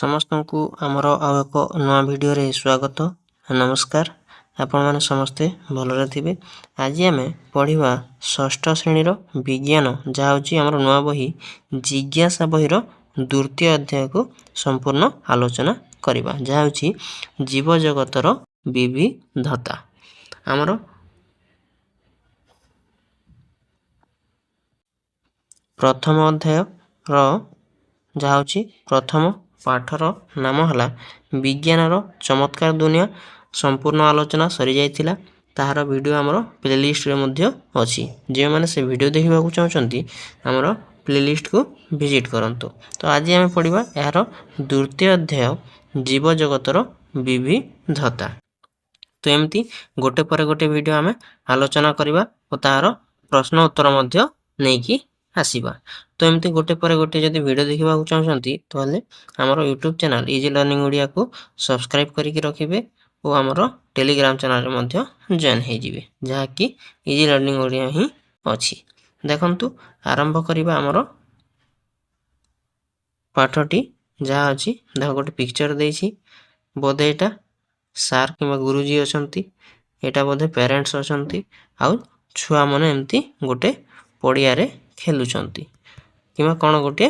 ସମସ୍ତଙ୍କୁ ଆମର ଆଉ ଏକ ନୂଆ ଭିଡ଼ିଓରେ ସ୍ୱାଗତ। ନମସ୍କାର, ଆପଣମାନେ ସମସ୍ତେ ଭଲରେ ଥିବେ। ଆଜି ଆମେ ପଢ଼ିବା ଷଷ୍ଠ ଶ୍ରେଣୀର ବିଜ୍ଞାନ, ଯାହା ହେଉଛି ଆମର ନୂଆ ବହି ଜିଜ୍ଞାସା ବହିର ଦ୍ୱିତୀୟ ଅଧ୍ୟାୟକୁ ସମ୍ପୂର୍ଣ୍ଣ ଆଲୋଚନା କରିବା, ଯାହା ହେଉଛି ଜୀବଜଗତର ବିବିଧତା। ଆମର ପ୍ରଥମ ଅଧ୍ୟାୟର ଯାହା ହେଉଛି ପ୍ରଥମ ପାଠର ନାମ ହେଲା ବିଜ୍ଞାନର ଚମତ୍କାର ଦୁନିଆ। ସମ୍ପୂର୍ଣ୍ଣ ଆଲୋଚନା ସରିଯାଇଥିଲା। ତାହାର ଭିଡ଼ିଓ ଆମର ପ୍ଲେଲିଷ୍ଟରେ ମଧ୍ୟ ଅଛି। ଯେଉଁମାନେ ସେ ଭିଡ଼ିଓ ଦେଖିବାକୁ ଚାହୁଁଛନ୍ତି ଆମର ପ୍ଲେଲିଷ୍ଟକୁ ଭିଜିଟ୍ କରନ୍ତୁ। ତ ଆଜି ଆମେ ପଢ଼ିବା ଏହାର ଦ୍ୱିତୀୟ ଅଧ୍ୟାୟ ଜୀବଜଗତର ବିବିଧତା। ତ ଏମିତି ଗୋଟେ ପରେ ଗୋଟେ ଭିଡ଼ିଓ ଆମେ ଆଲୋଚନା କରିବା ଓ ତାହାର ପ୍ରଶ୍ନ ଉତ୍ତର ମଧ୍ୟ ନେଇକି ଆସିବା। ତ ଏମିତି ଗୋଟେ ପରେ ଗୋଟେ ଯଦି ଭିଡ଼ିଓ ଦେଖିବାକୁ ଚାହୁଁଛନ୍ତି ତାହେଲେ ଆମର ୟୁଟ୍ୟୁବ୍ ଚ୍ୟାନେଲ୍ ଇଜି ଲର୍ଣ୍ଣିଂ ଓଡ଼ିଆକୁ ସବସ୍କ୍ରାଇବ୍ କରିକି ରଖିବେ ଓ ଆମର ଟେଲିଗ୍ରାମ ଚ୍ୟାନେଲ୍ରେ ମଧ୍ୟ ଜଏନ୍ ହେଇଯିବେ, ଯାହାକି ଇଜି ଲର୍ଣ୍ଣିଂ ଓଡ଼ିଆ ହିଁ ଅଛି। ଦେଖନ୍ତୁ, ଆରମ୍ଭ କରିବା ଆମର ପାଠଟି। ଯାହା ଅଛି ଦେଖ, ଗୋଟେ ପିକ୍ଚର ଦେଇଛି, ବୋଧେ ଏଇଟା ସାର୍ କିମ୍ବା ଗୁରୁଜୀ ଅଛନ୍ତି, ଏଇଟା ବୋଧେ ପ୍ୟାରେଣ୍ଟସ୍ ଅଛନ୍ତି, ଆଉ ଛୁଆମାନେ ଏମିତି ଗୋଟେ ପଡ଼ିଆରେ ଖେଲୁଛନ୍ତି କିମ୍ବା କ'ଣ ଗୋଟିଏ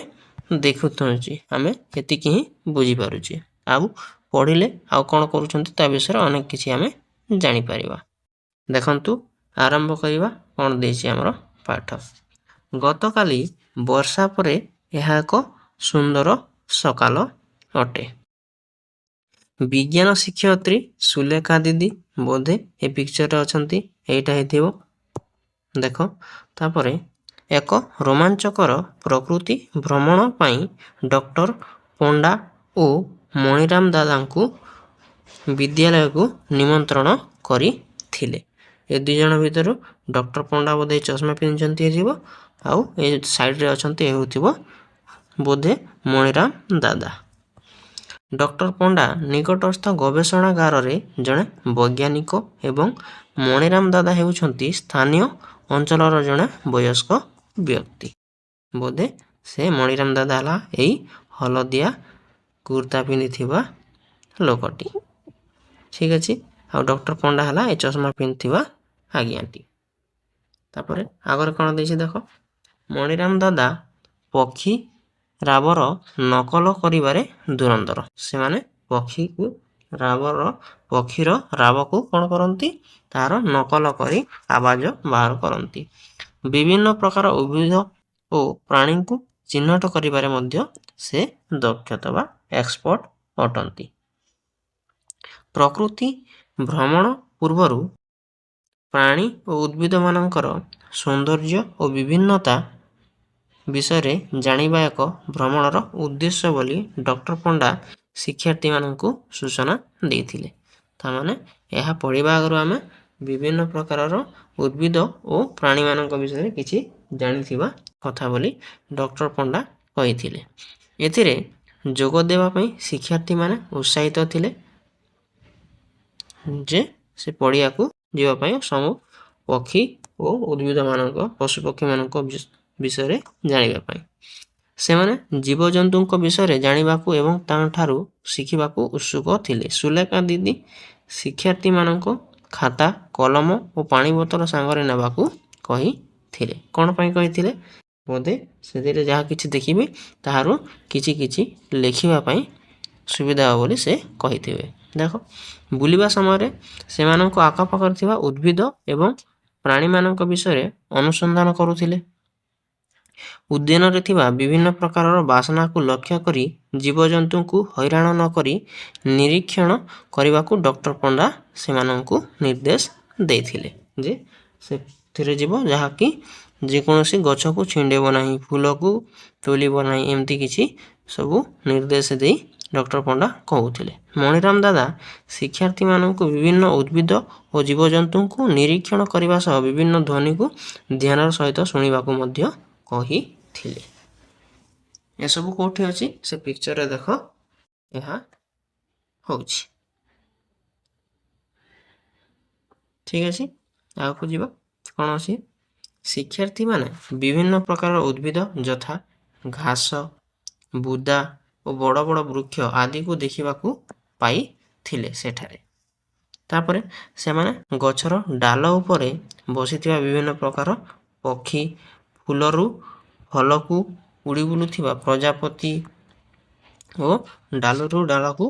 ଦେଖୁଛନ୍ତି। ଆମେ ଏତିକି ହିଁ ବୁଝିପାରୁଛେ। ଆଉ ପଢ଼ିଲେ ଆଉ କ'ଣ କରୁଛନ୍ତି ତା ବିଷୟରେ ଅନେକ କିଛି ଆମେ ଜାଣିପାରିବା। ଦେଖନ୍ତୁ, ଆରମ୍ଭ କରିବା କ'ଣ ଦେଇଛି ଆମର ପାଠ। ଗତକାଲି ବର୍ଷା ପରେ ଏହା ଏକ ସୁନ୍ଦର ସକାଳ ଅଟେ। ବିଜ୍ଞାନ ଶିକ୍ଷୟତ୍ରୀ ସୁଲେଖା ଦିଦି ବୋଧେ ଏ ପିକ୍ଚରରେ ଅଛନ୍ତି, ଏଇଟା ହେଇଥିବ। ଦେଖ, ତାପରେ ଏକ ରୋମାଞ୍ଚକର ପ୍ରକୃତି ଭ୍ରମଣ ପାଇଁ ଡକ୍ଟର ପଣ୍ଡା ଓ ମଣିରାମ ଦାଦାଙ୍କୁ ବିଦ୍ୟାଳୟକୁ ନିମନ୍ତ୍ରଣ କରିଥିଲେ। ଏ ଦୁଇ ଜଣ ଭିତରୁ ଡକ୍ଟର ପଣ୍ଡା ବୋଧେ ଚଷମା ପିନ୍ଧିଛନ୍ତି ହେଇଯିବ, ଆଉ ଏ ସାଇଡ଼ରେ ଅଛନ୍ତି ହେଉଥିବ ବୋଧେ ମଣିରାମ ଦାଦା। ଡକ୍ଟର ପଣ୍ଡା ନିକଟସ୍ଥ ଗବେଷଣାଗାରରେ ଜଣେ ବୈଜ୍ଞାନିକ ଏବଂ ମଣିରାମ ଦାଦା ହେଉଛନ୍ତି ସ୍ଥାନୀୟ ଅଞ୍ଚଳର ଜଣେ ବୟସ୍କ ବ୍ୟକ୍ତି। ବୋଧେ ସେ ମଣିରାମ ଦାଦା ହେଲା ଏଇ ହଳଦିଆ କୁର୍ତ୍ତା ପିନ୍ଧିଥିବା ଲୋକଟି, ଠିକ୍ ଅଛି। ଆଉ ଡକ୍ଟର ପଣ୍ଡା ହେଲା ଏ ଚଷମା ପିନ୍ଧିଥିବା ଆଜ୍ଞାଟି। ତାପରେ ଆଗରେ କ'ଣ ଦେଇଛି ଦେଖ, ମଣିରାମ ଦାଦା ପକ୍ଷୀ ରାବର ନକଲ କରିବାରେ ଧୁରନ୍ଧର। ସେମାନେ ପକ୍ଷୀର ରାବକୁ କ'ଣ କରନ୍ତି, ତାହାର ନକଲ କରି ଆବାଜ ବାହାର କରନ୍ତି। ବିଭିନ୍ନ ପ୍ରକାର ଉଦ୍ଭିଦ ଓ ପ୍ରାଣୀଙ୍କୁ ଚିହ୍ନଟ କରିବାରେ ମଧ୍ୟ ସେ ଦକ୍ଷତା ବା ଏକ୍ସପର୍ଟ ଅଟନ୍ତି। ପ୍ରକୃତି ଭ୍ରମଣ ପୂର୍ବରୁ ପ୍ରାଣୀ ଓ ଉଦ୍ଭିଦମାନଙ୍କର ସୌନ୍ଦର୍ଯ୍ୟ ଓ ବିଭିନ୍ନତା ବିଷୟରେ ଜାଣିବା ଏକ ଭ୍ରମଣର ଉଦ୍ଦେଶ୍ୟ ବୋଲି ଡକ୍ଟର ପଣ୍ଡା ଶିକ୍ଷାର୍ଥୀମାନଙ୍କୁ ସୂଚନା ଦେଇଥିଲେ। ତାମାନେ ଏହା ପଢ଼ିବା ଆଗରୁ ଆମେ ବିଭିନ୍ନ ପ୍ରକାରର ଉଦ୍ଭିଦ ଓ ପ୍ରାଣୀମାନଙ୍କ ବିଷୟରେ କିଛି ଜାଣିଥିବା କଥା ବୋଲି ଡକ୍ଟର ପଣ୍ଡା କହିଥିଲେ। ଏଥିରେ ଯୋଗ ଦେବା ପାଇଁ ଶିକ୍ଷାର୍ଥୀମାନେ ଉତ୍ସାହିତ ଥିଲେ ଯେ ସେ ପଡ଼ିଆକୁ ଯିବା ପାଇଁ ସବୁ ପକ୍ଷୀ ଓ ପଶୁପକ୍ଷୀମାନଙ୍କ ବିଷୟରେ ଜାଣିବା ପାଇଁ। ସେମାନେ ଜୀବଜନ୍ତୁଙ୍କ ବିଷୟରେ ଜାଣିବାକୁ ଏବଂ ତାଙ୍କଠାରୁ ଶିଖିବାକୁ ଉତ୍ସୁକ ଥିଲେ। ସୁଲେଖା ଦିଦି ଶିକ୍ଷାର୍ଥୀମାନଙ୍କୁ ଖାତା, କଲମ ଓ ପାଣି ବୋତଲ ସାଙ୍ଗରେ ନେବାକୁ କହିଥିଲେ। କ'ଣ ପାଇଁ କହିଥିଲେ? ବୋଧେ ସେଥିରେ ଯାହା କିଛି ଦେଖିବେ ତାହାରୁ କିଛି କିଛି ଲେଖିବା ପାଇଁ ସୁବିଧା ହେବ ବୋଲି ସେ କହିଥିବେ। ଦେଖ, ବୁଲିବା ସମୟରେ ସେମାନଙ୍କ ଆଖପାଖରେ ଥିବା ଉଦ୍ଭିଦ ଏବଂ ପ୍ରାଣୀମାନଙ୍କ ବିଷୟରେ ଅନୁସନ୍ଧାନ କରୁଥିଲେ। ଉଦ୍ୟାନରେ ଥିବା ବିଭିନ୍ନ ପ୍ରକାରର ବାସନାକୁ ଲକ୍ଷ୍ୟ କରି ଜୀବଜନ୍ତୁଙ୍କୁ ହଇରାଣ ନ କରି ନିରୀକ୍ଷଣ କରିବାକୁ ଡକ୍ଟର ପଣ୍ଡା ସେମାନଙ୍କୁ ନିର୍ଦ୍ଦେଶ ଦେଇଥିଲେ ଯେ ସେଥିରେ ଯିବ ଯାହାକି ଯେକୌଣସି ଗଛକୁ ଛିଣ୍ଡେଇବ ନାହିଁ, ଫୁଲକୁ ତୋଳିବ ନାହିଁ, ଏମିତି କିଛି ସବୁ ନିର୍ଦ୍ଦେଶ ଦେଇ ଡକ୍ଟର ପଣ୍ଡା କହୁଥିଲେ। ମଣିରାମ ଦାଦା ଶିକ୍ଷାର୍ଥୀମାନଙ୍କୁ ବିଭିନ୍ନ ଉଦ୍ଭିଦ ଓ ଜୀବଜନ୍ତୁଙ୍କୁ ନିରୀକ୍ଷଣ କରିବା ସହ ବିଭିନ୍ନ ଧ୍ୱନିକୁ ଧ୍ୟାନର ସହିତ ଶୁଣିବାକୁ ମଧ୍ୟ କହିଥିଲେ। ଏସବୁ କେଉଁଠି ଅଛି? ସେ ପିକ୍ଚରରେ ଦେଖ, ଏହା ହେଉଛି। ଠିକ୍ ଅଛି, ଆଗକୁ ଯିବା। କ'ଣ ଅଛି? ଶିକ୍ଷାର୍ଥୀମାନେ ବିଭିନ୍ନ ପ୍ରକାରର ଉଦ୍ଭିଦ ଯଥା ଘାସ, ବୁଦା, ଓ ବଡ଼ ବଡ଼ ବୃକ୍ଷ ଆଦିକୁ ଦେଖିବାକୁ ପାଇଥିଲେ ସେଠାରେ। ତାପରେ ସେମାନେ ଗଛର ଡାଳ ଉପରେ ବସିଥିବା ବିଭିନ୍ନ ପ୍ରକାର ପକ୍ଷୀ, ଫୁଲରୁ ଫଲକୁ ଉଡ଼ି ବୁଲୁଥିବା ପ୍ରଜାପତି ଓ ଡାଳରୁ ଡାଳକୁ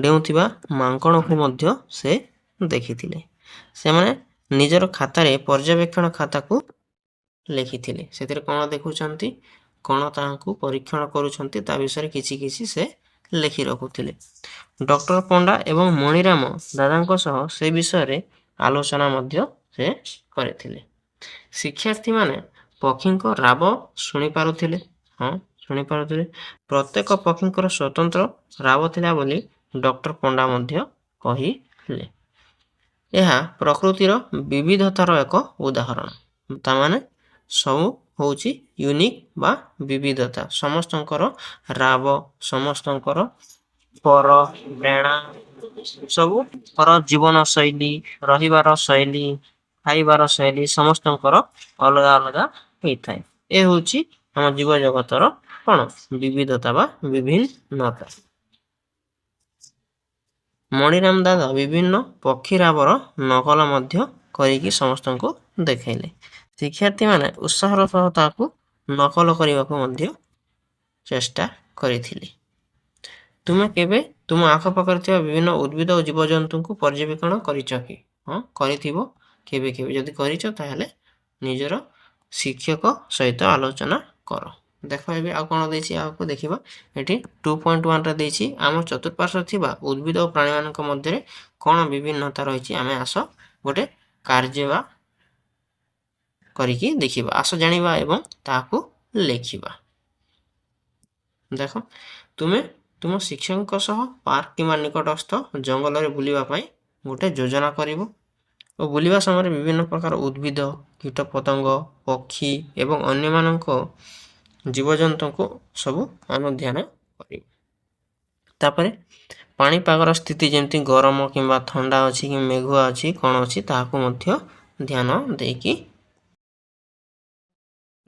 ଡେଉଁଥିବା ମାଙ୍କଡ଼କୁ ମଧ୍ୟ ସେ ଦେଖିଥିଲେ। ସେମାନେ ନିଜର ଖାତାରେ ପର୍ଯ୍ୟବେକ୍ଷଣ ଖାତାକୁ ଲେଖିଥିଲେ। ସେଥିରେ କ'ଣ ଦେଖୁଛନ୍ତି, କ'ଣ ତାହାଙ୍କୁ ପରୀକ୍ଷଣ କରୁଛନ୍ତି ତା ବିଷୟରେ କିଛି କିଛି ସେ ଲେଖି ରଖୁଥିଲେ। ଡକ୍ଟର ପଣ୍ଡା ଏବଂ ମଣିରାମ ଦାଦାଙ୍କ ସହ ସେ ବିଷୟରେ ଆଲୋଚନା ମଧ୍ୟ ସେ କରିଥିଲେ। ଶିକ୍ଷାର୍ଥୀମାନେ ପକ୍ଷୀଙ୍କ ରାବ ଶୁଣିପାରୁଥିଲେ। ହଁ, ଶୁଣିପାରୁଥିଲେ। ପ୍ରତ୍ୟେକ ପକ୍ଷୀଙ୍କର ସ୍ୱତନ୍ତ୍ର ରାବ ଥିଲା ବୋଲି ଡକ୍ଟର ପଣ୍ଡା ମଧ୍ୟ କହିଥିଲେ। ଏହା ପ୍ରକୃତିର ବିବିଧତାର ଏକ ଉଦାହରଣ। ତାମାନେ ସବୁ ହେଉଛି ୟୁନିକ୍ ବା ବିବିଧତା। ସମସ୍ତଙ୍କର ରାବ, ସମସ୍ତଙ୍କର ପର ଡେଣା, ସବୁଙ୍କର ଜୀବନ ଶୈଳୀ, ରହିବାର ଶୈଳୀ, ଖାଇବାର ଶୈଳୀ ସମସ୍ତଙ୍କର ଅଲଗା ଅଲଗା ହେଇଥାଏ। ଏ ହେଉଛି ଆମ ଜୀବଜଗତର କ'ଣ ବିବିଧତା ବା ବିଭିନ୍ନତା। ମଣିରାମ ଦାଦା ବିଭିନ୍ନ ପକ୍ଷୀ ରାବର ନକଲ ମଧ୍ୟ କରିକି ସମସ୍ତଙ୍କୁ ଦେଖାଇଲେ। ଶିକ୍ଷାର୍ଥୀମାନେ ଉତ୍ସାହର ସହ ତାହାକୁ ନକଲ କରିବାକୁ ମଧ୍ୟ ଚେଷ୍ଟା କରିଥିଲେ। ତୁମେ କେବେ ତୁମ ଆଖପାଖରେ ଥିବା ବିଭିନ୍ନ ଉଦ୍ଭିଦ ଓ ଜୀବଜନ୍ତୁଙ୍କୁ ପର୍ଯ୍ୟବେକ୍ଷଣ କରିଛ କି? ହଁ, କରିଥିବ କେବେ କେବେ। ଯଦି କରିଛ ତାହେଲେ ନିଜର ଶିକ୍ଷକ ସହିତ ଆଲୋଚନା କର। ଦେଖ ଏବେ ଆଉ କ'ଣ ଦେଇଛି, ଆଗକୁ ଦେଖିବା। ଏଠି 2.1ରେ ଦେଇଛି ଆମ ଚତୁଃପାର୍ଶ୍ୱରେ ଥିବା ଉଦ୍ଭିଦ ଓ ପ୍ରାଣୀମାନଙ୍କ ମଧ୍ୟରେ କ'ଣ ବିଭିନ୍ନତା ରହିଛି। ଆମେ ଆସ ଗୋଟେ କାର୍ଯ୍ୟ ବା କରିକି ଦେଖିବା। ଆସ ଜାଣିବା ଏବଂ ତାହାକୁ ଲେଖିବା। ଦେଖ, ତୁମେ ତୁମ ଶିକ୍ଷକଙ୍କ ସହ ପାର୍କ କିମ୍ବା ନିକଟସ୍ଥ ଜଙ୍ଗଲରେ ବୁଲିବା ପାଇଁ ଗୋଟେ ଯୋଜନା କରିବ ଓ ବୁଲିବା ସମୟରେ ବିଭିନ୍ନ ପ୍ରକାର ଉଦ୍ଭିଦ, କୀଟପତଙ୍ଗ, ପକ୍ଷୀ ଏବଂ ଅନ୍ୟମାନଙ୍କ ଜୀବଜନ୍ତୁଙ୍କୁ ସବୁ ଅନୁଧ୍ୟାନ କରିବ। ତାପରେ ପାଣିପାଗର ସ୍ଥିତି ଯେମିତି ଗରମ କିମ୍ବା ଥଣ୍ଡା ଅଛି କି ମେଘୁଆ ଅଛି, କ'ଣ ଅଛି ତାହାକୁ ମଧ୍ୟ ଧ୍ୟାନ ଦେଇକି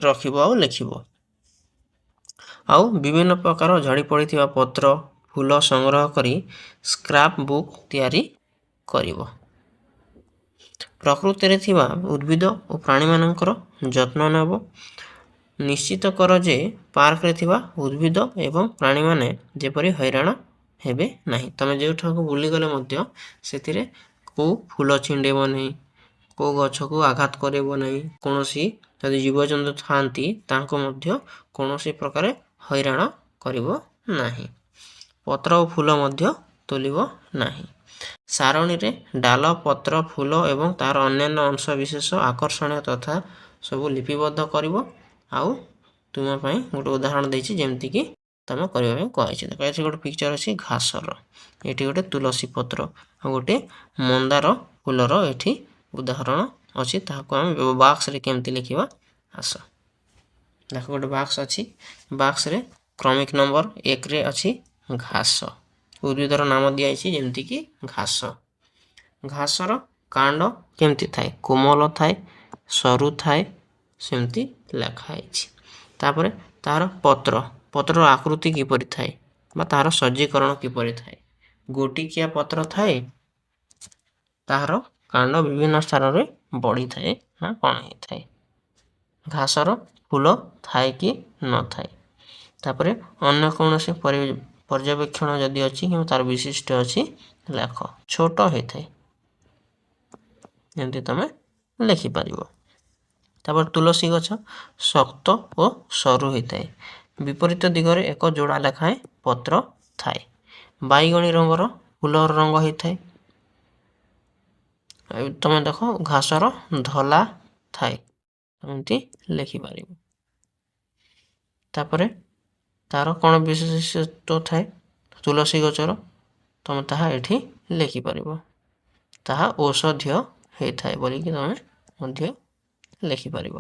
ରଖିବ ଆଉ ଲେଖିବ। ଆଉ ବିଭିନ୍ନ ପ୍ରକାର ଝଡ଼ି ପଡ଼ିଥିବା ପତ୍ର, ଫୁଲ ସଂଗ୍ରହ କରି ସ୍କ୍ରାପ୍ ବୁକ୍ ତିଆରି କରିବ। ପ୍ରକୃତିରେ ଥିବା ଉଦ୍ଭିଦ ଓ ପ୍ରାଣୀମାନଙ୍କର ଯତ୍ନ ନେବ। ନିଶ୍ଚିତ କର ଯେ ପାର୍କରେ ଥିବା ଉଦ୍ଭିଦ ଏବଂ ପ୍ରାଣୀମାନେ ଯେପରି ହଇରାଣ ହେବେ ନାହିଁ। ତୁମେ ଯେଉଁଠାକୁ ବୁଲିଗଲେ ମଧ୍ୟ ସେଥିରେ କେଉଁ ଫୁଲ ଛିଣ୍ଡେଇବ ନାହିଁ, କେଉଁ ଗଛକୁ ଆଘାତ କରିବ ନାହିଁ। କୌଣସି ଯଦି ଜୀବଜନ୍ତୁ ଥାଆନ୍ତି ତାଙ୍କୁ ମଧ୍ୟ କୌଣସି ପ୍ରକାର ହଇରାଣ କରିବ ନାହିଁ। ପତ୍ର ଓ ଫୁଲ ମଧ୍ୟ ତୋଳିବ ନାହିଁ। ସାରଣୀରେ ଡାଳ, ପତ୍ର, ଫୁଲ ଏବଂ ତା'ର ଅନ୍ୟାନ୍ୟ ଅଂଶ ବିଶେଷ ଆକର୍ଷଣୀୟ ତଥା ସବୁ ଲିପିବଦ୍ଧ କରିବ। ଆଉ ତୁମ ପାଇଁ ଗୋଟେ ଉଦାହରଣ ଦେଇଛି ଯେମିତିକି ତୁମେ କରିବା ପାଇଁ କୁହାଯାଇଛି। ଦେଖ, ଏଠି ଗୋଟେ ପିକ୍ଚର ଅଛି ଘାସର, ଏଠି ଗୋଟେ ତୁଳସୀ ପତ୍ର ଆଉ ଗୋଟେ ମନ୍ଦାର ଫୁଲର ଏଠି ଉଦାହରଣ ଅଛି। ତାହାକୁ ଆମେ ବାକ୍ସରେ କେମିତି ଲେଖିବା ଆସ। ଦେଖ, ଗୋଟେ ବାକ୍ସ ଅଛି। ବାକ୍ସରେ କ୍ରମିକ ନମ୍ବର 1ରେ ଅଛି ଘାସ। ଉଦ୍ଭିଦର ନାମ ଦିଆଯାଇଛି ଯେମିତିକି ଘାସ। ଘାସର କାଣ୍ଡ କେମିତି ଥାଏ? କୋମଳ ଥାଏ, ସରୁ ଥାଏ, ସେମିତି ଲେଖା ହେଇଛି। ତାପରେ ତାହାର ପତ୍ରର ଆକୃତି କିପରି ଥାଏ ବା ତାହାର ସଜ୍ଜୀକରଣ କିପରି ଥାଏ? ଗୋଟିକିଆ ପତ୍ର ଥାଏ, ତାହାର କାଣ୍ଡ ବିଭିନ୍ନ ସ୍ଥାନରେ ବଢ଼ିଥାଏ ନା କ'ଣ ହେଇଥାଏ? ଘାସର ଫୁଲ ଥାଏ କି ନଥାଏ? ତାପରେ ଅନ୍ୟ କୌଣସି ପର୍ଯ୍ୟବେକ୍ଷଣ ଯଦି ଅଛି କିମ୍ବା ତାର ବିଶିଷ୍ଟ ଅଛି ଲେଖ। ଛୋଟ ହେଇଥାଏ, ଯେମିତି ତୁମେ ଲେଖିପାରିବ। ତାପରେ ତୁଳସୀ ଗଛ ଶକ୍ତ ଓ ସରୁ ହୋଇଥାଏ। ବିପରୀତ ଦିଗରେ ଏକ ଯୋଡ଼ା ଲେଖାଏଁ ପତ୍ର ଥାଏ। ବାଇଗଣୀ ରଙ୍ଗର ଫୁଲର ରଙ୍ଗ ହେଇଥାଏ। ତୁମେ ଦେଖ, ଘାସର ଧଳା ଥାଏ, ଏମିତି ଲେଖିପାରିବ। ତାପରେ ତାର କ'ଣ ବିଶେଷତ୍ୱ ଥାଏ ତୁଳସୀ ଗଛର, ତୁମେ ତାହା ଏଠି ଲେଖିପାରିବ। ତାହା ଔଷଧୀୟ ହେଇଥାଏ ବୋଲିକି ତୁମେ ମଧ୍ୟ ଲେଖିପାରିବ।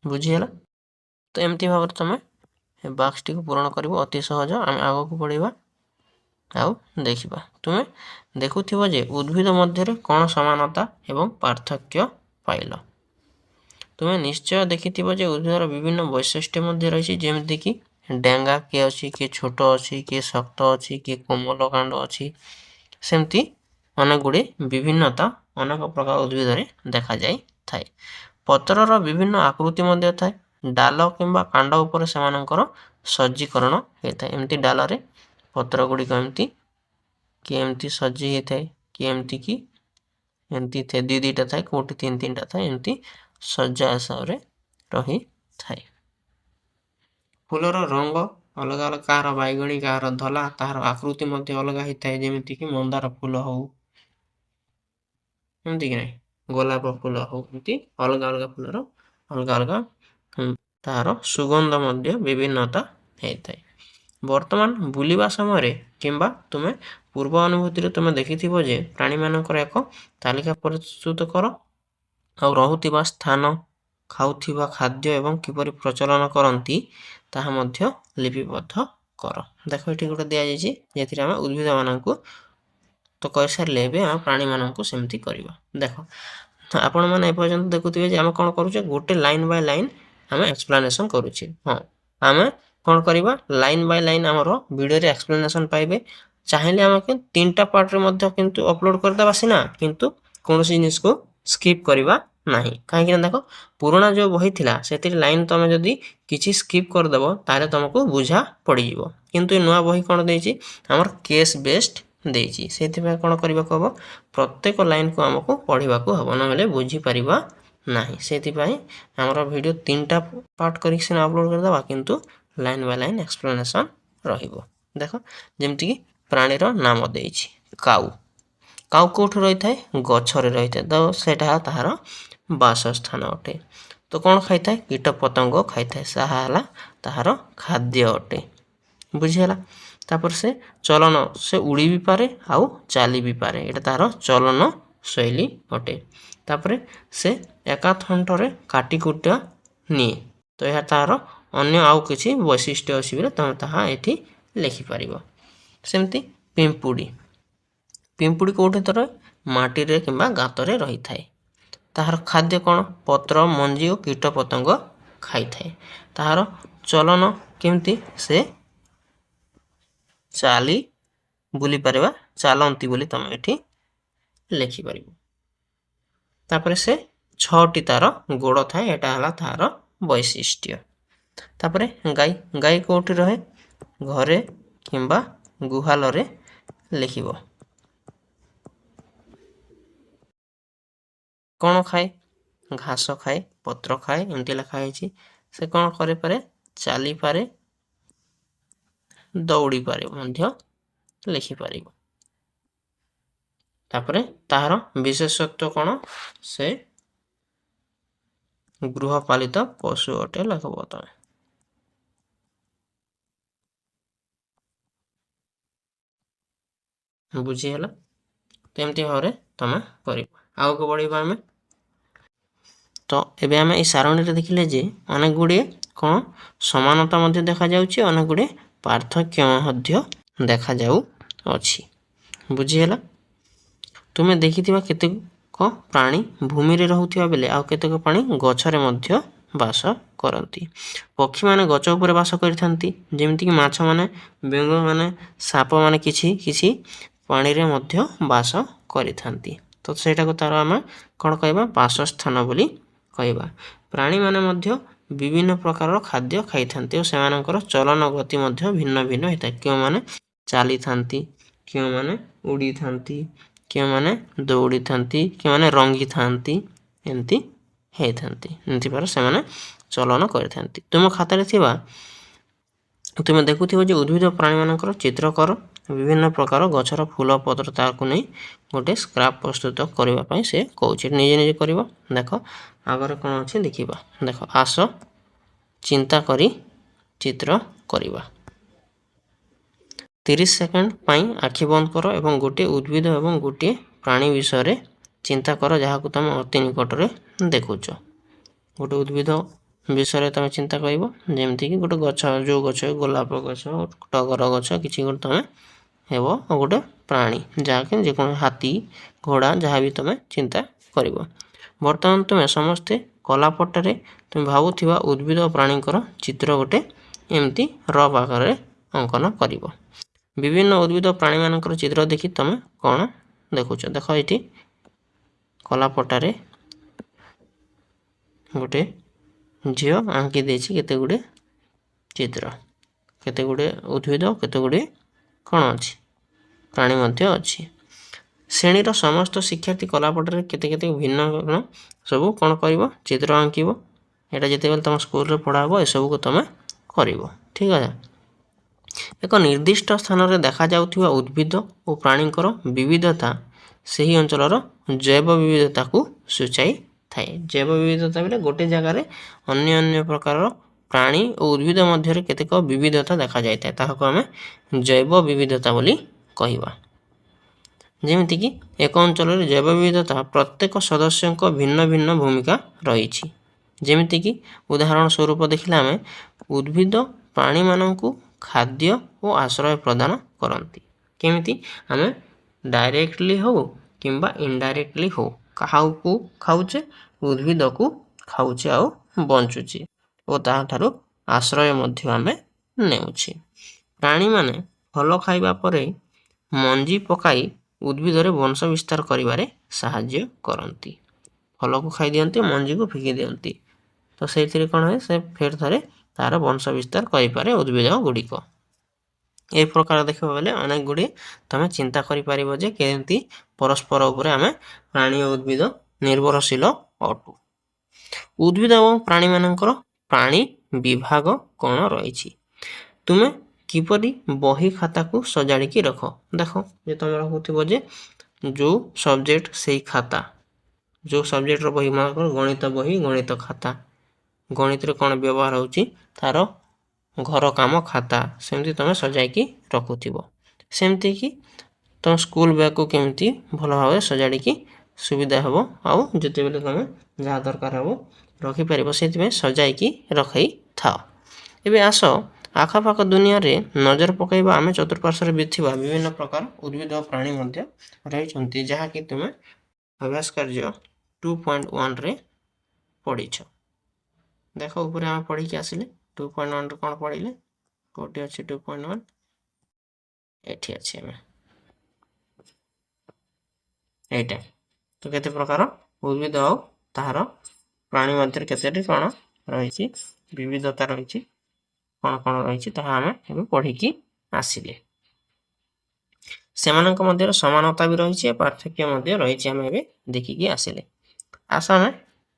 ବୁଝିହେଲା? ତ ଏମିତି ଭାବରେ ତୁମେ ବାକ୍ସଟିକୁ ପୂରଣ କରିବ। ଅତି ସହଜ। ଆମେ ଆଗକୁ ବଢ଼ିବା ଆଉ ଦେଖିବା। ତୁମେ ଦେଖୁଥିବ ଯେ ଉଦ୍ଭିଦ ମଧ୍ୟରେ କ'ଣ ସମାନତା ଏବଂ ପାର୍ଥକ୍ୟ ପାଇଲ। ତ तुमे निश्चय देखिथिबो जे उद्भिदर विभिन्न वैशिष्ट्य मध्ये रहिछि जेमिति कि डेंगा किए अछि किए छोट अछि किए शक्त अछि किए कोमल कांड अछि सेमती अनेक गुडी विभिन्नता अनेक प्रकार उद्भिदरे देखा जाई थाए। पत्रर विभिन्न आकृति मध्ये थाए डाल किंबा कांड ऊपर सेमानकर सज्जीकरण हेताए एमती डालरे पत्र गुडी एमती कि एमती सज्जी हेताए कि एमती कि एमती थे दी दीटा थाए कोटी तीन तीनटा थाए एमती सज्जा हिसाब रे रही थाए। फूलर रंग अलग अलग कार बैगणी कार धला तार आकृति मध्ये अलग हेताए जेमिति कि मंदार फूल हो एमती कि नहीं गोलाप फूल हो एमती अलग अलग फूलर अलग अलग तार सुगंध मध्ये विभिन्नता हेताए। वर्तमान बुलिबा समय किंबा तुमे पूर्व अनुभूति तुमे देखिथिबो जे प्राणी मानकर एक तालिका प्रस्तुत कर और रहुथिबा स्थान खाउथिबा खाद्य एवं किपरि प्रचलन करंती ताहा मध्य लिपिबद्ध कर। देखो एठी गोटे दिया जायछि जेथिरे हम उद्भिद माननकु तो कहि सारले बे हम प्राणी माननकु सेमती करबा। देखो आपण माने ए पर्यंत देखुथिबे जे हम कोन करूचे गोटे लाइन बाय लाइन हम एक्सप्लेनेशन करूचे। हां हम कोन करबा लाइन बाय लाइन हमरो वीडियो रे एक्सप्लेनेशन पाइबे चाहेले हमके तीनटा पार्ट रे मध्य किंतु अपलोड कर देबा सिना किंतु कोनोसी जिनिस को स्किप करबा नाही काहे कि देखो पुराना जो बही थिला सेतिर लाइन तमे जदी किछि स्किप कर देबो तारे तुमको बुझा पड़ी जिवो किंतु नया बही कोन देछि हमर केस बेस्ड देछि सेति में कोन करबा कहबो प्रत्येक लाइन को हमको पढिबा को हबो नले बुझी परिबा नाही सेति पई हमर वीडियो तीनटा पार्ट करि से अपलोड कर देबा किंतु लाइन बाय लाइन एक्सप्लेनेशन रहिबो। देखो जेमति कि प्राणी रो नाम देछि काऊ काऊ कोठ रही थाए गछरे रही थाए तो सेटा ताहार बासस्थान अटे। तो कौन खाई थाए कीट पतंग खाई थाए साहा हला ताहार खाद्य अटे बुझिहला। तापर से चलन से उड़ी भी पारे आउ चाली भी पारे एटा ताहार चलन शैली अटे। तापर से एका थंटरे काटी कुटा निए तो यह ताहार अन्य आउ किछि वैशिष्ट्य अछि बिले तमे ताहा एठी लिखि परिबो। सेमती पिंपुडी पिंपुडी कोठे तरे माटी रे किंबा गात रे रही थाए ताहार खाद्य कोन पत्र मंजी और कीट पतंग खाई थाए ताहार चलन केमती से चाली बुली परबा चालंती बोली तमे एठी लिखि परिबो। तापर से 6टी तार गोड़ थाए एटा हला तार वैशिष्ट्य। तापर गाय गाय कोठी रहे घरे किंबा गुहाल रे लिखिबो कौन खाए घास खाए पत्र खाए एमती लिखा है से कौन करे पारे चाली पारे दौड़ी पारे मध्य लिखि पारिबो। तापरे ताहार विशेषत्व कौन से गृहपालित पशु अटे लिखबो तमे। बुझिहला तेमती भाव तमे करिबो आउ को बढ़िबा हमें तो एबे हमें ई सारणी रे देखिले जे अनेक गुडी कोन समानता मध्ये देखा जाउची अनेक गुडी पार्थक्य मध्ये देखा जाउ अछि बुझिहला। तुमे देखिथिबा केते को प्राणी भूमि रे रहउथिबा बेले आ केते को प्राणी गछ रे मध्ये वास करंती। पक्षी माने गछ ऊपर वास करिथांती जेमिति कि माछ माने बेंग माने साप माने किछि किछि पानी रे मध्ये वास करिथांती तो सेटा को तार हम कोन कहबा वासस्थान बोली कहबा। प्राणी माने मध्ये विभिन्न प्रकार खाद्य खाई थांती और सेमानकर चलन गति मध्ये भिन्न भिन्न हेता क्यों माने चाली थांती क्यों माने उड़ी थांती क्यों माने दौड़ी थांती क्यों माने रंगी थांती एमती हे थांती एमती पर से माने चलन कर थांती। तुम खाता रे थिबा तुम देखुथिबो जे उद्भिद प्राणी मानकर चित्र कर विभिन्न प्रकार गछर फूल पत्र ताकू नै गोटे स्क्रैप प्रस्तुत करबा पई से कहउछि निजे निजे करबो। देखो आगर कोन अछि देखिबा देखो आस चिंता करी चित्र करबा 30 सेकंड पई आखि बंद करो एवं गोटे उद्भिद एवं गोटे प्राणी विषय रे चिंता करो जहाकू तुम अति निकट रे देखुछो। गोटे उद्भिद विषय तुम चिंता करिवो जेमति कि गोटे गछ जो गछ गोलाप गछ टगर गछ किछि गोटे तुम हेबो गोटे प्राणी जाके जे कोन हाथी घोड़ा जहा भी तुम चिंता करिवो। वर्तमान तुम समस्ते କଲାପଟାରେ ତୁମେ ଭାବୁଥିବା ଉଦ୍ଭିଦ ଓ ପ୍ରାଣୀଙ୍କର ଚିତ୍ର ଗୋଟେ ଏମିତି ରଫ୍ ଆକାରରେ ଅଙ୍କନ କରିବ। ବିଭିନ୍ନ ଉଦ୍ଭିଦ ପ୍ରାଣୀମାନଙ୍କର ଚିତ୍ର ଦେଖି ତୁମେ କ'ଣ ଦେଖୁଛ? ଦେଖ ଏଠି କଲାପଟାରେ ଗୋଟେ ଝିଅ ଆଙ୍କି ଦେଇଛି କେତେ ଗୁଡ଼ିଏ ଚିତ୍ର, କେତେ ଗୁଡ଼ିଏ ଉଦ୍ଭିଦ, କେତେ ଗୁଡ଼ିଏ କ'ଣ ଅଛି, ପ୍ରାଣୀ ମଧ୍ୟ ଅଛି। ଶ୍ରେଣୀର ସମସ୍ତ ଶିକ୍ଷାର୍ଥୀ କଲାପଟାରେ କେତେ କେତେ ଭିନ୍ନ ଭିନ୍ନ ସବୁ କ'ଣ କରିବ? ଚିତ୍ର ଆଙ୍କିବ। ଏଇଟା ଯେତେବେଳେ ତୁମ ସ୍କୁଲରେ ପଢ଼ା ହେବ ଏସବୁକୁ ତୁମେ କରିବ। ଠିକ୍ ଅଛି। ଏକ ନିର୍ଦ୍ଦିଷ୍ଟ ସ୍ଥାନରେ ଦେଖାଯାଉଥିବା ଉଦ୍ଭିଦ ଓ ପ୍ରାଣୀଙ୍କର ବିବିଧତା ସେହି ଅଞ୍ଚଳର ଜୈବ ବିବିଧତାକୁ ସୂଚାଇଥାଏ। ଜୈବ ବିବିଧତା ବୋଲେ ଗୋଟେ ଜାଗାରେ ଅନ୍ୟ ଅନ୍ୟ ପ୍ରକାରର ପ୍ରାଣୀ ଓ ଉଦ୍ଭିଦ ମଧ୍ୟରେ କେତେକ ବିବିଧତା ଦେଖାଯାଇଥାଏ, ତାହାକୁ ଆମେ ଜୈବ ବିବିଧତା ବୋଲି କହିବା। ଯେମିତିକି ଏକ ଅଞ୍ଚଳରେ ଜୈବ ବିବିଧତା ପ୍ରତ୍ୟେକ ସଦସ୍ୟଙ୍କ ଭିନ୍ନ ଭିନ୍ନ ଭୂମିକା ରହିଛି। ଯେମିତିକି ଉଦାହରଣ ସ୍ୱରୂପ ଦେଖିଲେ ଆମେ ଉଦ୍ଭିଦ ପ୍ରାଣୀମାନଙ୍କୁ ଖାଦ୍ୟ ଓ ଆଶ୍ରୟ ପ୍ରଦାନ କରନ୍ତି। କେମିତି? ଆମେ ଡାଇରେକ୍ଟଲି ହେଉ କିମ୍ବା ଇନଡାଇରେକ୍ଟଲି ହେଉ କାହାକୁ ଖାଉଛେ? ଉଦ୍ଭିଦକୁ ଖାଉଛେ ଆଉ ବଞ୍ଚୁଛି ଓ ତାହାଠାରୁ ଆଶ୍ରୟ ମଧ୍ୟ ଆମେ ନେଉଛେ। ପ୍ରାଣୀମାନେ ଫଳ ଖାଇବା ପରେ ମଞ୍ଜି ପକାଇ ଉଦ୍ଭିଦରେ ବଂଶ ବିସ୍ତାର କରିବାରେ ସାହାଯ୍ୟ କରନ୍ତି। ଫଳକୁ ଖାଇଦିଅନ୍ତି, ମଞ୍ଜିକୁ ଫିକି ଦିଅନ୍ତି, ତ ସେଇଥିରେ କ'ଣ ହୁଏ? ସେ ଫେର ଥରେ ତାର ବଂଶ ବିସ୍ତାର କରିପାରେ ଉଦ୍ଭିଦ ଗୁଡ଼ିକ। ଏ ପ୍ରକାର ଦେଖିବ ବୋଲେ ଅନେକ ଗୁଡ଼ିଏ ତୁମେ ଚିନ୍ତା କରିପାରିବ ଯେ କେମିତି ପରସ୍ପର ଉପରେ ଆମେ ପ୍ରାଣୀ ଓ ଉଦ୍ଭିଦ ନିର୍ଭରଶୀଳ ଅଟୁ। ଉଦ୍ଭିଦ ଏବଂ ପ୍ରାଣୀମାନଙ୍କର ପ୍ରାଣୀ ବିଭାଗ କ'ଣ ରହିଛି? ତୁମେ କିପରି ବହି ଖାତାକୁ ସଜାଡ଼ିକି ରଖ? ଦେଖ ଯେ ତୁମର ହେଉଥିବ ଯେ ଯେଉଁ ସବଜେକ୍ଟ ସେଇ ଖାତା, ଯେଉଁ ସବଜେକ୍ଟର ବହି, ମନେକର ଗଣିତ ବହି, ଗଣିତ ଖାତା, ଗଣିତରେ କ'ଣ ବ୍ୟବହାର ହେଉଛି? ତାର ଘର କାମ ଖାତା, ସେମିତି ତୁମେ ସଜାଇକି ରଖୁଥିବ। ସେମିତିକି ତୁମ ସ୍କୁଲ ବ୍ୟାଗକୁ କେମିତି ଭଲ ଭାବରେ ସଜାଡ଼ିକି ସୁବିଧା ହେବ ଆଉ ଯେତେବେଳେ ତୁମେ ଯାହା ଦରକାର ହେବ ରଖିପାରିବ, ସେଥିପାଇଁ ସଜାଇକି ରଖିଥାଅ। ଏବେ ଆସ ଆଖପାଖ ଦୁନିଆରେ ନଜର ପକାଇବା। ଆମେ ଚତୁଃପାର୍ଶ୍ୱରେ ଥିବା ବିଭିନ୍ନ ପ୍ରକାର ଉଦ୍ଭିଦ ଓ ପ୍ରାଣୀ ମଧ୍ୟ ରହିଛନ୍ତି, ଯାହାକି ତୁମେ ଅଭ୍ୟାସ କାର୍ଯ୍ୟ 2.1ରେ ପଢ଼ିଛ। ଦେଖ ଉପରେ ଆମେ ପଢ଼ିକି ଆସିଲେ 2.1ରେ କ'ଣ ପଢ଼ିଲେ? କୋଉଠି ଅଛି 2.1? ଏଠି ଅଛି। ଆମେ ଏଇଟା ତ କେତେ ପ୍ରକାର ଉଦ୍ଭିଦ ଆଉ ତାହାର ପ୍ରାଣୀ ମଧ୍ୟରେ କେତେଟି କ'ଣ ରହିଛି, ବିବିଧତା ରହିଛି, କ'ଣ କ'ଣ ରହିଛି ତାହା ଆମେ ଏବେ ପଢ଼ିକି ଆସିଲେ। ସେମାନଙ୍କ ମଧ୍ୟରେ ସମାନତା ବି ରହିଛି, ପାର୍ଥକ୍ୟ ମଧ୍ୟ ରହିଛି, ଆମେ ଏବେ ଦେଖିକି ଆସିଲେ। ଆସ ଆମେ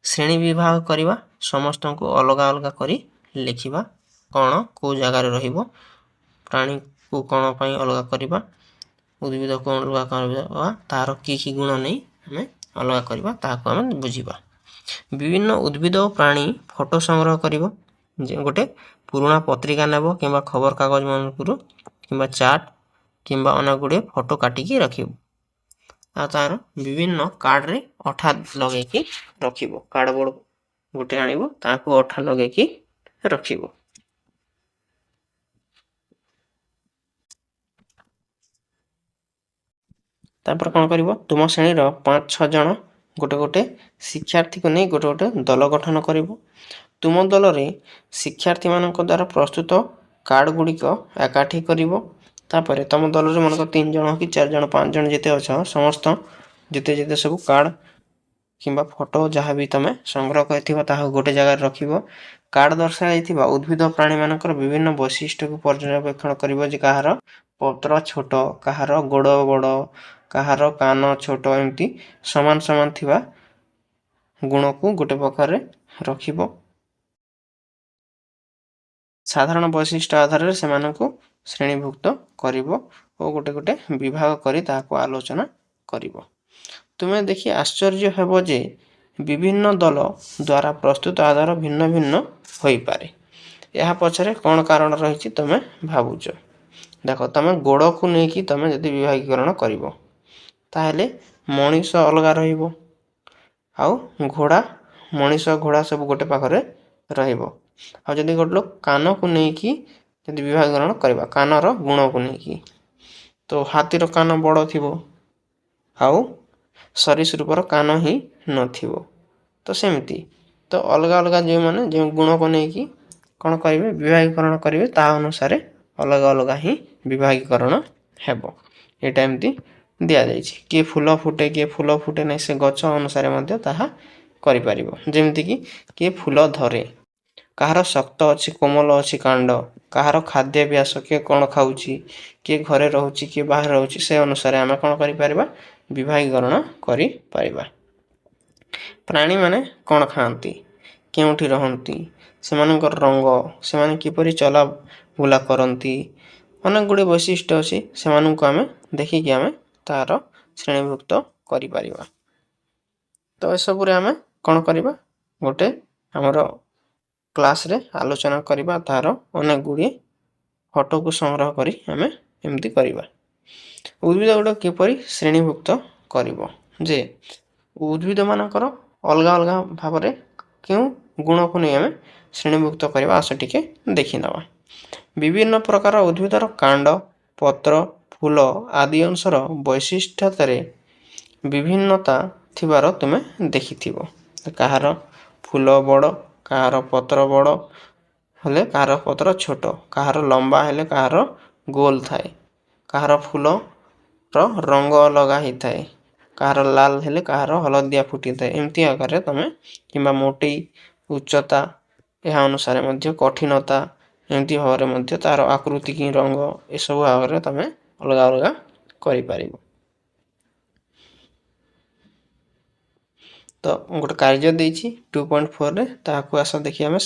ଶ୍ରେଣୀ ବିଭାଗ କରିବା, ସମସ୍ତଙ୍କୁ ଅଲଗା ଅଲଗା କରି ଲେଖିବା। କ'ଣ କେଉଁ ଜାଗାରେ ରହିବ, ପ୍ରାଣୀକୁ କ'ଣ ପାଇଁ ଅଲଗା କରିବା, ଉଦ୍ଭିଦ କ'ଣ ଅଲଗା କରିବା, ତାହାର କି କି ଗୁଣ ନେଇ ଆମେ ଅଲଗା କରିବା ତାହାକୁ ଆମେ ବୁଝିବା। ବିଭିନ୍ନ ଉଦ୍ଭିଦ ଓ ପ୍ରାଣୀ ଫଟୋ ସଂଗ୍ରହ କରିବ। ଗୋଟେ ପୁରୁଣା ପତ୍ରିକା ନେବ କିମ୍ବା ଖବରକାଗଜ ମାନଙ୍କରୁ କିମ୍ବା ଚାର୍ଟ କିମ୍ବା ଅନେକ ଗୁଡ଼ିଏ ଫଟୋ କାଟିକି ରଖିବ। ଆଉ ତାର ବିଭିନ୍ନ କାର୍ଡ଼ରେ ଅଠା ଲଗେଇକି ରଖିବ। କାର୍ଡ଼ବୋର୍ଡ଼ ଗୋଟେ ଆଣିବ, ତାକୁ ଅଠା ଲଗେଇକି ରଖିବ। ତାପରେ କ'ଣ କରିବ? ତୁମ ଶ୍ରେଣୀର 5-6 ଜଣ ଗୋଟେ ଗୋଟେ ଶିକ୍ଷାର୍ଥୀକୁ ନେଇ ଗୋଟେ ଗୋଟେ ଦଳ ଗଠନ କରିବ। ତୁମ ଦଳରେ ଶିକ୍ଷାର୍ଥୀମାନଙ୍କ ଦ୍ୱାରା ପ୍ରସ୍ତୁତ କାର୍ଡ଼ ଗୁଡ଼ିକ ଏକାଠି କରିବ। ତାପରେ ତୁମ ଦଳରେ ମନେକର 3 ଜଣ କି 4 ଜଣ 5 ଜଣ ଯେତେ ଅଛ, ସମସ୍ତ ଯେତେ ଯେତେ ସବୁ କାର୍ଡ଼ କିମ୍ବା ଫଟୋ ଯାହା ବି ତୁମେ ସଂଗ୍ରହ କରିଥିବ ତାହାକୁ ଗୋଟେ ଜାଗାରେ ରଖିବ। କାର୍ଡ଼ ଦର୍ଶାଯାଇଥିବା ଉଦ୍ଭିଦ ପ୍ରାଣୀମାନଙ୍କର ବିଭିନ୍ନ ବୈଶିଷ୍ଟ୍ୟକୁ ପର୍ଯ୍ୟବେକ୍ଷଣ କରିବ, ଯେ କାହାର ପତ୍ର ଛୋଟ, କାହାର ଗୋଡ଼ ବଡ଼, କାହାର କାନ ଛୋଟ, ଏମିତି ସମାନ ସମାନ ଥିବା ଗୁଣକୁ ଗୋଟେ ପ୍ରକାରରେ ରଖିବ। ସାଧାରଣ ବୈଶିଷ୍ଟ୍ୟ ଆଧାରରେ ସେମାନଙ୍କୁ ଶ୍ରେଣୀଭୁକ୍ତ କରିବ ଓ ଗୋଟେ ଗୋଟେ ବିଭାଗ କରି ତାହାକୁ ଆଲୋଚନା କରିବ। ତୁମେ ଦେଖି ଆଶ୍ଚର୍ଯ୍ୟ ହେବ ଯେ ବିଭିନ୍ନ ଦଳ ଦ୍ୱାରା ପ୍ରସ୍ତୁତ ଆଧାର ଭିନ୍ନ ଭିନ୍ନ ହୋଇପାରେ। ଏହା ପଛରେ କ'ଣ କାରଣ ରହିଛି ତୁମେ ଭାବୁଛ? ଦେଖ, ତୁମେ ଗୋଡ଼କୁ ନେଇକି ତୁମେ ଯଦି ବିଭାଗୀକରଣ କରିବ, ତାହେଲେ ମଣିଷ ଅଲଗା ରହିବ ଆଉ ମଣିଷ ଘୋଡ଼ା ସବୁ ଗୋଟେ ପାଖରେ ରହିବ। ଆଉ ଯଦି ଗୋଟେ ଲୋକ କାନକୁ ନେଇକି ଯଦି ବିଭାଗୀକରଣ କରିବା, କାନର ଗୁଣକୁ ନେଇକି, ତ ହାତୀର କାନ ବଡ଼ ଥିବ ଆଉ ସରୀସୃପର କାନ ହିଁ ନଥିବ। ତ ସେମିତି ତ ଅଲଗା ଅଲଗା ଯେଉଁମାନେ ଯେଉଁ ଗୁଣକୁ ନେଇକି କ'ଣ କରିବେ ବିଭାଗୀକରଣ କରିବେ ତାହା ଅନୁସାରେ ଅଲଗା ଅଲଗା ହିଁ ବିଭାଗୀକରଣ ହେବ। ଏଇଟା ଏମିତି ଦିଆଯାଇଛି। କିଏ ଫୁଲ ଫୁଟେ କିଏ ଫୁଲ ଫୁଟେ ନାହିଁ ସେ ଗଛ ଅନୁସାରେ ମଧ୍ୟ ତାହା କରିପାରିବ। ଯେମିତିକି କିଏ ଫୁଲ ଧରେ, କାହାର ଶକ୍ତ ଅଛି କୋମଳ ଅଛି କାଣ୍ଡ, କାହାର ଖାଦ୍ୟାଭ୍ୟାସ କିଏ କ'ଣ ଖାଉଛି, କିଏ ଘରେ ରହୁଛି କିଏ ବାହାରେ ରହୁଛି, ସେ ଅନୁସାରେ ଆମେ କ'ଣ କରିପାରିବା ବିଭାଗୀକରଣ କରିପାରିବା। ପ୍ରାଣୀମାନେ କ'ଣ ଖାଆନ୍ତି, କେଉଁଠି ରହନ୍ତି, ସେମାନଙ୍କର ରଙ୍ଗ, ସେମାନେ କିପରି ଚଲାବୁଲା କରନ୍ତି, ଅନେକ ଗୁଡ଼ିଏ ବୈଶିଷ୍ଟ୍ୟ ଅଛି, ସେମାନଙ୍କୁ ଆମେ ଦେଖିକି ଆମେ ତାର ଶ୍ରେଣୀଭୁକ୍ତ କରିପାରିବା। ତ ଏସବୁରେ ଆମେ କ'ଣ କରିବା ଗୋଟେ ଆମର କ୍ଲାସ୍ରେ ଆଲୋଚନା କରିବା, ତାର ଅନେକ ଗୁଡ଼ିଏ ଫଟୋକୁ ସଂଗ୍ରହ କରି ଆମେ ଏମିତି କରିବା। ଉଦ୍ଭିଦ ଗୁଡ଼ିକ କିପରି ଶ୍ରେଣୀଭୁକ୍ତ କରିବ, ଯେ ଉଦ୍ଭିଦମାନଙ୍କର ଅଲଗା ଅଲଗା ଭାବରେ କେଉଁ ଗୁଣକୁ ନେଇ ଆମେ ଶ୍ରେଣୀଭୁକ୍ତ କରିବା ଆସ ଟିକେ ଦେଖିନେବା। ବିଭିନ୍ନ ପ୍ରକାର ଉଦ୍ଭିଦର କାଣ୍ଡ, ପତ୍ର, ଫୁଲ ଆଦି ଅଂଶର ବୈଶିଷ୍ଟ୍ୟତାରେ ବିଭିନ୍ନତା ଥିବାର ତୁମେ ଦେଖିଥିବ। କାହାର ଫୁଲ ବଡ଼, କାହାର ପତ୍ର ବଡ଼ ହେଲେ କାହାର ପତ୍ର ଛୋଟ, କାହାର ଲମ୍ବା ହେଲେ କାହାର ଗୋଲ ଥାଏ, କାହାର ଫୁଲର ରଙ୍ଗ ଅଲଗା ହେଇଥାଏ, କାହାର ଲାଲ ହେଲେ କାହାର ହଳଦିଆ ଫୁଟିଥାଏ। ଏମିତି ଆକାରରେ ତୁମେ କିମ୍ବା ମୋଟେଇ, ଉଚ୍ଚତା, ଏହା ଅନୁସାରେ ମଧ୍ୟ କଠିନତା, ଏମିତି ଭାବରେ ମଧ୍ୟ ତାର ଆକୃତି କି ରଙ୍ଗ ଏସବୁ ଭାବରେ ତୁମେ ଅଲଗା ଅଲଗା କରିପାରିବ। ତ ଗୋଟେ କାର୍ଯ୍ୟ ଦେଇଛି 2.4ରେ, ତାହାକୁ ଆସ ଦେଖି ଆମେ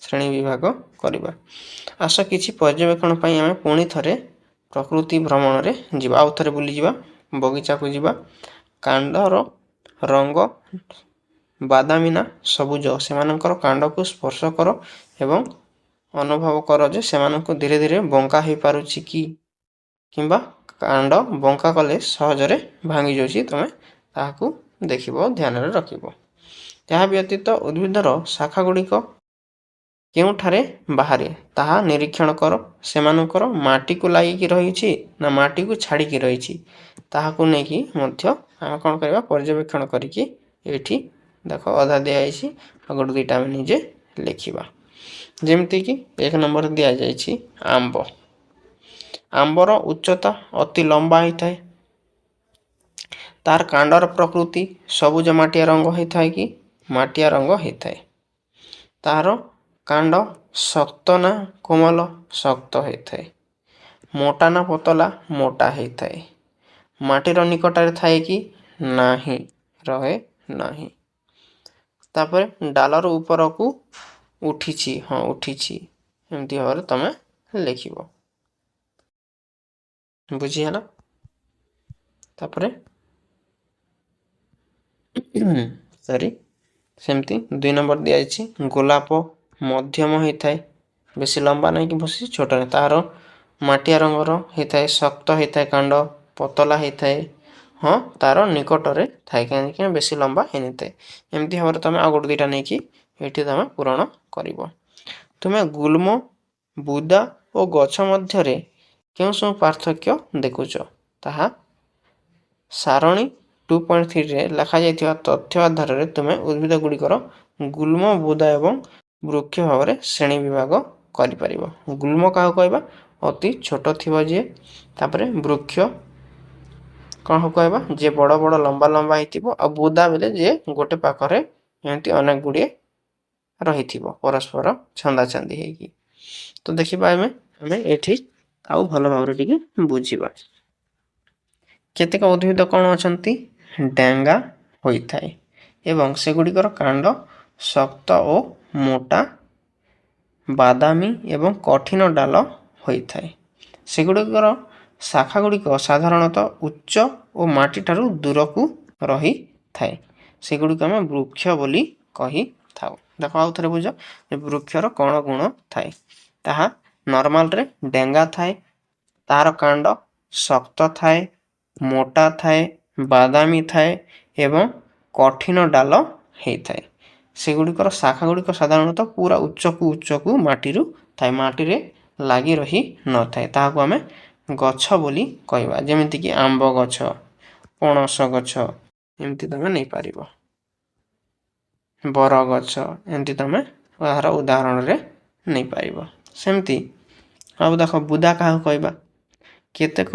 ଶ୍ରେଣୀ ବିଭାଗ କରିବା। ଆସ କିଛି ପର୍ଯ୍ୟବେକ୍ଷଣ ପାଇଁ ଆମେ ପୁଣି ଥରେ ପ୍ରକୃତି ଭ୍ରମଣରେ ଯିବା, ଆଉ ଥରେ ବୁଲିଯିବା, ବଗିଚାକୁ ଯିବା। କାଣ୍ଡର ରଙ୍ଗ ବାଦାମୀ ନା ସବୁଜ, ସେମାନଙ୍କର କାଣ୍ଡକୁ ସ୍ପର୍ଶ କର ଏବଂ ଅନୁଭବ କର ଯେ ସେମାନଙ୍କୁ ଧୀରେ ଧୀରେ ବଙ୍କା ହୋଇପାରୁଛି କି କିମ୍ବା କାଣ୍ଡ ବଙ୍କା କଲେ ସହଜରେ ଭାଙ୍ଗି ଯାଉଛି, ତୁମେ ତାହାକୁ ଦେଖିବ, ଧ୍ୟାନରେ ରଖିବ। ଏହା ବ୍ୟତୀତ ଉଦ୍ଭିଦର ଶାଖା ଗୁଡ଼ିକ କେଉଁଠାରେ ବାହାରେ ତାହା ନିରୀକ୍ଷଣ କର। ସେମାନଙ୍କର ମାଟିକୁ ଲାଗିକି ରହିଛି ନା ମାଟିକୁ ଛାଡ଼ିକି ରହିଛି, ତାହାକୁ ନେଇକି ମଧ୍ୟ ଆମେ କ'ଣ କରିବା ପର୍ଯ୍ୟବେକ୍ଷଣ କରିକି ଏଇଠି ଦେଖ ଅଧା ଦିଆଯାଇଛି, ଆଉ ଗୋଟେ ଦୁଇଟା ଆମେ ନିଜେ ଲେଖିବା। ଯେମିତିକି 1 ନମ୍ବର ଦିଆଯାଇଛି ଆମ୍ବ। ଆମ୍ବର ଉଚ୍ଚତା ଅତି ଲମ୍ବା ହୋଇଥାଏ, ତାର କାଣ୍ଡର ପ୍ରକୃତି ସବୁଜ ମାଟିଆ ରଙ୍ଗ ହୋଇଥାଏ କି ମାଟିଆ ରଙ୍ଗ ହୋଇଥାଏ। ତାର କାଣ୍ଡ ଶକ୍ତ ନା କୋମଳ, ଶକ୍ତ ହୋଇଥାଏ। ମୋଟା ନା ପତଳା, ମୋଟା ହୋଇଥାଏ। ମାଟିର ନିକଟରେ ଥାଏ କି ନାହିଁ, ରହେ ନାହିଁ। ତାପରେ ଡାଲର ଉପରକୁ ଉଠିଛି, ହଁ ଉଠିଛି, ଏମିତି ଭାବରେ ତୁମେ ଲେଖିବ। ବୁଝିହେଲା? ତାପରେ ସେମିତି 2 ନମ୍ବର ଦିଆଯାଇଛି ଗୋଲାପ ମଧ୍ୟମ ହୋଇଥାଏ, ବେଶୀ ଲମ୍ବା ନାହିଁ କି ବେଶୀ ଛୋଟ ନାହିଁ। ତାହାର ମାଟିଆ ରଙ୍ଗର ହୋଇଥାଏ, ଶକ୍ତ ହୋଇଥାଏ କାଣ୍ଡ, ପତଳା ହୋଇଥାଏ, ହଁ ତାର ନିକଟରେ ଥାଏ, କାହିଁକି ନା ବେଶୀ ଲମ୍ବା ହୋଇନଥାଏ। ଏମିତି ଭାବରେ ତୁମେ ଆଉ ଗୋଟେ ଦୁଇଟା ନେଇକି ଏଇଠି ତୁମେ ପୂରଣ କରିବ। ତୁମେ ଗୁଳ୍ମ, ବୁଦା ଓ ଗଛ ମଧ୍ୟରେ କେଉଁ ସବୁ ପାର୍ଥକ୍ୟ ଦେଖୁଛ, ତାହା ସାରଣୀ 2.3ରେ ଲେଖାଯାଇଥିବା ତଥ୍ୟ ଆଧାରରେ ତୁମେ ଉଦ୍ଭିଦ ଗୁଡ଼ିକର ଗୁଳ୍ମ, ବୁଦା ଏବଂ ବୃକ୍ଷ ଭାବରେ ଶ୍ରେଣୀ ବିଭାଗ କରିପାରିବ। ଗୁଳ୍ମ କାହାକୁ କହିବା, ଅତି ଛୋଟ ଥିବ ଯିଏ। ତାପରେ ବୃକ୍ଷ କ'ଣ କହିବା, ଯିଏ ବଡ଼ ବଡ଼ ଲମ୍ବା ଲମ୍ବା ହେଇଥିବ। ଆଉ ବୁଦା ବେଲେ ଯିଏ ଗୋଟେ ପାଖରେ ଏମିତି ଅନେକ ଗୁଡ଼ିଏ ରହିଥିବ ପରସ୍ପର ଛନ୍ଦାଛନ୍ଦି ହେଇକି। ତ ଦେଖିବା ଆମେ ଏଠି ଆଉ ଭଲ ଭାବରେ ଟିକେ ବୁଝିବା। କେତେକ ଉଦ୍ଭିଦ କ'ଣ ଅଛନ୍ତି ଡେଙ୍ଗା ହୋଇଥାଏ ଏବଂ ସେଗୁଡ଼ିକର କାଣ୍ଡ ଶକ୍ତ ଓ ମୋଟା, ବାଦାମୀ ଏବଂ କଠିନ ଡାଳ ହୋଇଥାଏ। ସେଗୁଡ଼ିକର ଶାଖା ଗୁଡ଼ିକ ସାଧାରଣତଃ ଉଚ୍ଚ ଓ ମାଟିଠାରୁ ଦୂରକୁ ରହିଥାଏ। ସେଗୁଡ଼ିକୁ ଆମେ ବୃକ୍ଷ ବୋଲି କହିଥାଉ। ଦେଖ ଆଉ ଥରେ ବୁଝ, ବୃକ୍ଷର କ'ଣ ଗୁଣ ଥାଏ। ତାହା ନର୍ମାଲରେ ଡେଙ୍ଗା ଥାଏ, ତାହାର କାଣ୍ଡ ଶକ୍ତ ଥାଏ, ମୋଟା ଥାଏ, ବାଦାମୀ ଥାଏ ଏବଂ କଠିନ ଡାଳ ହେଇଥାଏ। ସେଗୁଡ଼ିକର ଶାଖା ଗୁଡ଼ିକ ସାଧାରଣତଃ ପୁରା ଉଚ୍ଚକୁ ମାଟିରୁ ଥାଏ, ମାଟିରେ ଲାଗି ରହି ନଥାଏ। ତାହାକୁ ଆମେ ଗଛ ବୋଲି କହିବା, ଯେମିତିକି ଆମ୍ବ ଗଛ, ପଣସ ଗଛ, ଏମିତି ତୁମେ ନେଇପାରିବ। ବରଗଛ ଏମିତି ତମେ ଏହାର ଉଦାହରଣରେ ନେଇପାରିବ। ସେମିତି ଆଉ ଦେଖ ବୁଦା କାହାକୁ କହିବା? କେତେକ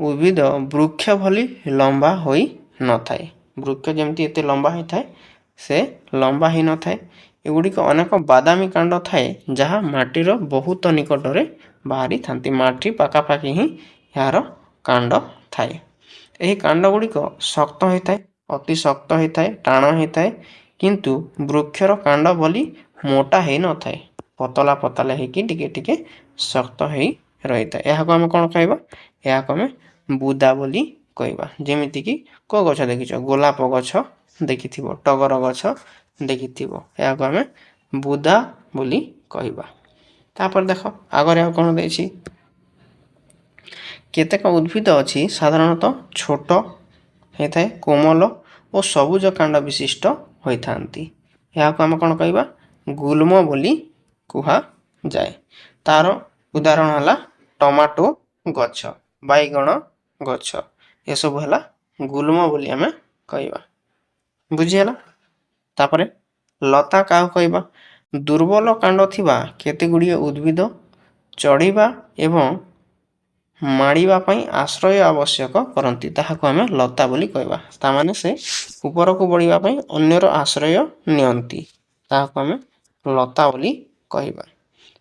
ଉଦ୍ଭିଦ ବୃକ୍ଷ ଭଳି ଲମ୍ବା ହୋଇ ନଥାଏ। ବୃକ୍ଷ ଯେମିତି ଏତେ ଲମ୍ବା ହୋଇଥାଏ ସେ ଲମ୍ବା ହୋଇନଥାଏ। ଏଗୁଡ଼ିକ ଅନେକ ବାଦାମୀ କାଣ୍ଡ ଥାଏ ଯାହା ମାଟିର ବହୁତ ନିକଟରେ ବାହାରିଥାନ୍ତି। ମାଟି ପାଖାପାଖି ହିଁ ଏହାର କାଣ୍ଡ ଥାଏ। ଏହି କାଣ୍ଡ ଗୁଡ଼ିକ ଶକ୍ତ ହୋଇଥାଏ, ଅତି ଶକ୍ତ ହୋଇଥାଏ, ଟାଣ ହୋଇଥାଏ, କିନ୍ତୁ ବୃକ୍ଷର କାଣ୍ଡ ଭଳି ମୋଟା ହୋଇନଥାଏ। ପତଳା ପତଳା ହେଇକି ଟିକେ ଟିକେ ଶକ୍ତ ହୋଇ ରହିଥାଏ। ଏହାକୁ ଆମେ କ'ଣ କହିବା? ଏହାକୁ ଆମେ ବୁଦା ବୋଲି କହିବା। ଯେମିତିକି କେଉଁ ଗଛ ଦେଖିଛ? ଗୋଲାପ ଗଛ ଦେଖିଥିବ, ଟଗର ଗଛ ଦେଖିଥିବ, ଏହାକୁ ଆମେ ବୁଦା ବୋଲି କହିବା। ତାପରେ ଦେଖ ଆଗରେ ଆଉ କ'ଣ ଦେଇଛି? କେତେକ ଉଦ୍ଭିଦ ଅଛି ସାଧାରଣତଃ ଛୋଟ ହୋଇଥାଏ, କୋମଳ ଓ ସବୁଜ କାଣ୍ଡ ବିଶିଷ୍ଟ ହୋଇଥାନ୍ତି। ଏହାକୁ ଆମେ କ'ଣ କହିବା? ଗୁଳ୍ମ ବୋଲି କୁହାଯାଏ। ତାର ଉଦାହରଣ ହେଲା ଟମାଟୋ ଗଛ, ବାଇଗଣ ଗଛ, ଏସବୁ ହେଲା ଗୁଳ୍ମ ବୋଲି ଆମେ କହିବା। ବୁଝିହେଲା? ତାପରେ ଲତା କାହାକୁ କହିବା? ଦୁର୍ବଳ କାଣ୍ଡ ଥିବା କେତେଗୁଡ଼ିଏ ଉଦ୍ଭିଦ ଚଢ଼ିବା ଏବଂ ମାଡ଼ିବା ପାଇଁ ଆଶ୍ରୟ ଆବଶ୍ୟକ କରନ୍ତି, ତାହାକୁ ଆମେ ଲତା ବୋଲି କହିବା। ତାମାନେ ସେ ଉପରକୁ ବଢ଼ିବା ପାଇଁ ଅନ୍ୟର ଆଶ୍ରୟ ନିଅନ୍ତି, ତାହାକୁ ଆମେ ଲତା ବୋଲି କହିବା।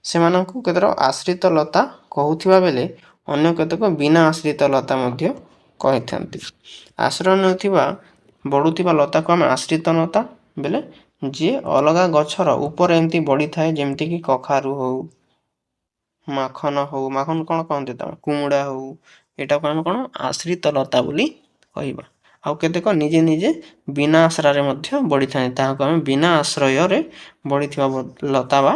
ସେମାନଙ୍କୁ କେତେକ ଆଶ୍ରିତ ଲତା କହୁଥିବା ବେଳେ ଅନ୍ୟ କେତେକ ବିନା ଆଶ୍ରିତ ଲତା ମଧ୍ୟ କହିଥାନ୍ତି। ଆଶ୍ରୟ ନେଉଥିବା ବଢ଼ୁଥିବା ଲତାକୁ ଆମେ ଆଶ୍ରିତ ଲତା ବେଲେ ଯିଏ ଅଲଗା ଗଛର ଉପରେ ଏମିତି ବଢ଼ିଥାଏ, ଯେମିତିକି କଖାରୁ ହଉ, ମାଖନ ହଉ, ମାଖନ କ'ଣ କହନ୍ତି ତମେ, କୁମୁଡ଼ା ହଉ, ଏଟାକୁ ଆମେ କ'ଣ ଆଶ୍ରିତ ଲତା ବୋଲି କହିବା। ଆଉ କେତେକ ନିଜେ ନିଜେ ବିନା ଆଶ୍ରୟରେ ମଧ୍ୟ ବଢ଼ିଥାଏ, ତାହାକୁ ଆମେ ବିନା ଆଶ୍ରୟରେ ବଢ଼ିଥିବା ଲତା ବା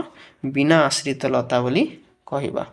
ବିନା ଆଶ୍ରିତ ଲତା ବୋଲି କହିବା।